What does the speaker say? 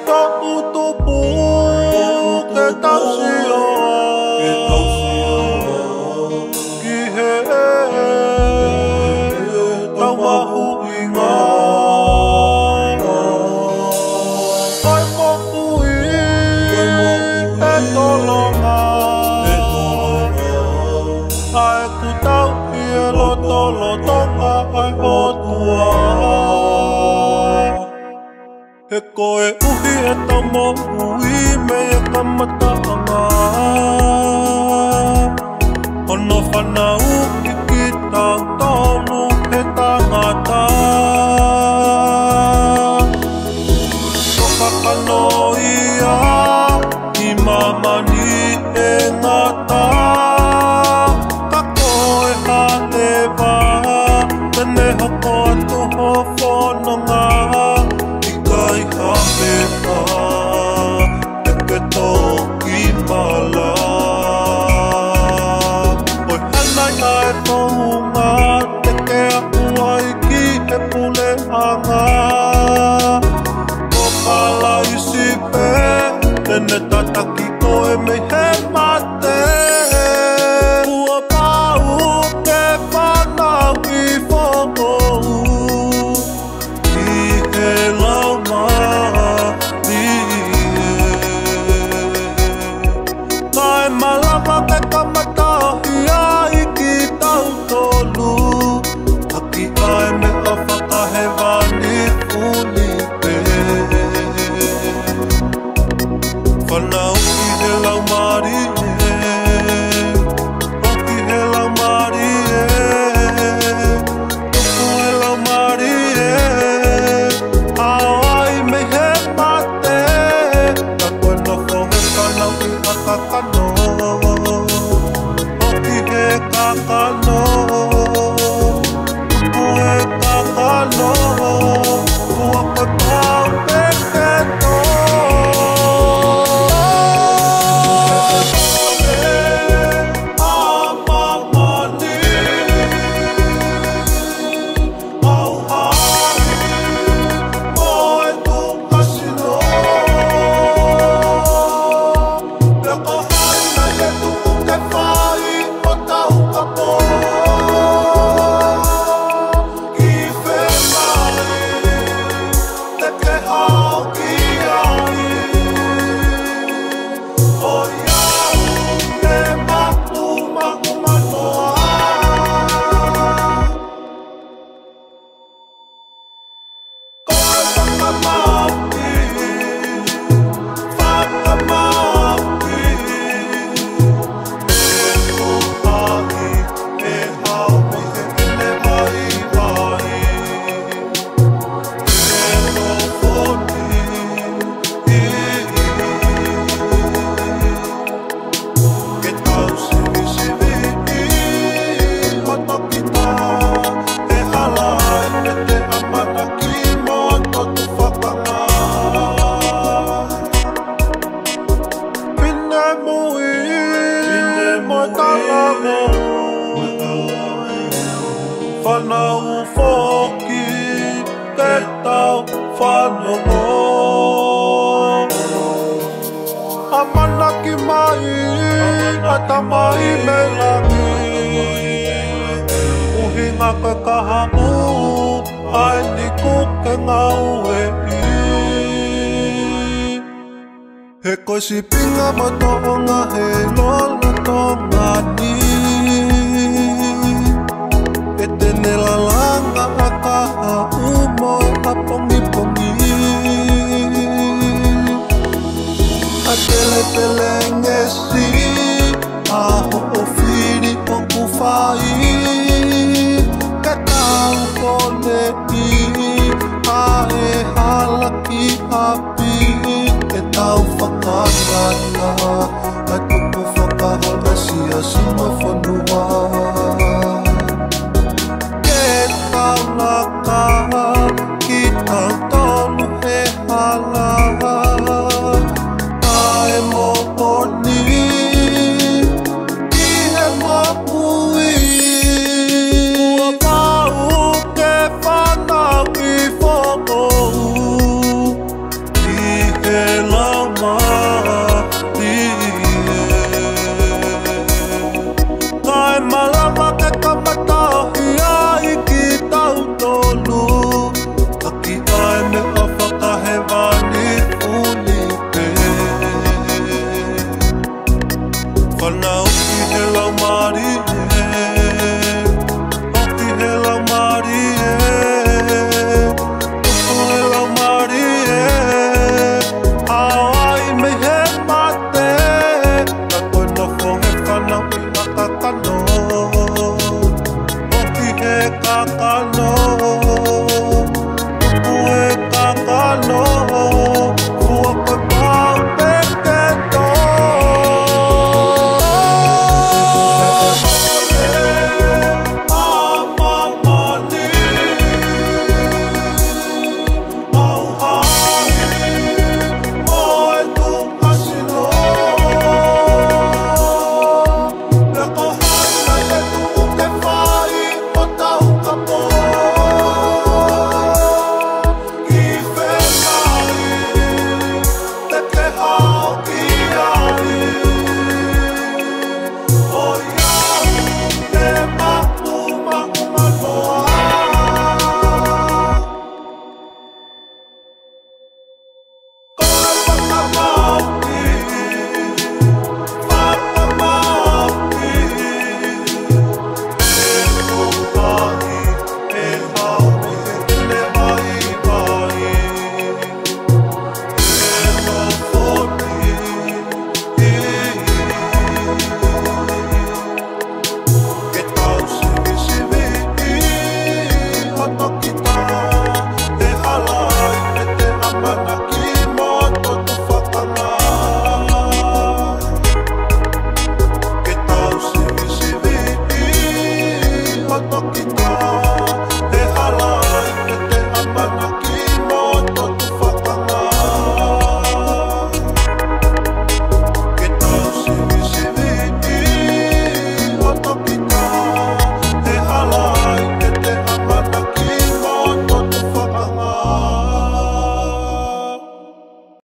có u tô bố cái tao xìa kỳ hệ tao mà hú ý ngờ ai có u ý em tô lo ngà ai cứ tao kia lo tô ngà ai ô tua he koe uhi e tau mo ui mea kamata anga ono whanau i ki tau tonu he tangata Tokakano ia i mamani e ngata ka koe halewa tene hoko atu ho whanonga Nene tataki koe mei he mate Ua pau te whanau i whongo I he lau mani Kai malama ke kamatahia i ki tau tolu Taki ai me a whakahewani uni pe Whanau i he lau mari o ki he lau mari tuku he lau mari ao ai me he mate ka koe nofo he whanau i a kakano o ki he kakano tuku he kakano ua koe pau peketo Whanau whoki te tau whanongo A manaki mai, a tamai me langi Uhinga koe kaha u, ai niku ke ngau e i He koe si pinga ma toonga he lola tonga ni Tene la langa a kaha umo a pongi pongi A tele tele ngesi a ho'o whiri o kuwhai Ka tau kone i a e halaki api Ke tau whakangata a tuku whakahona si a sima whanua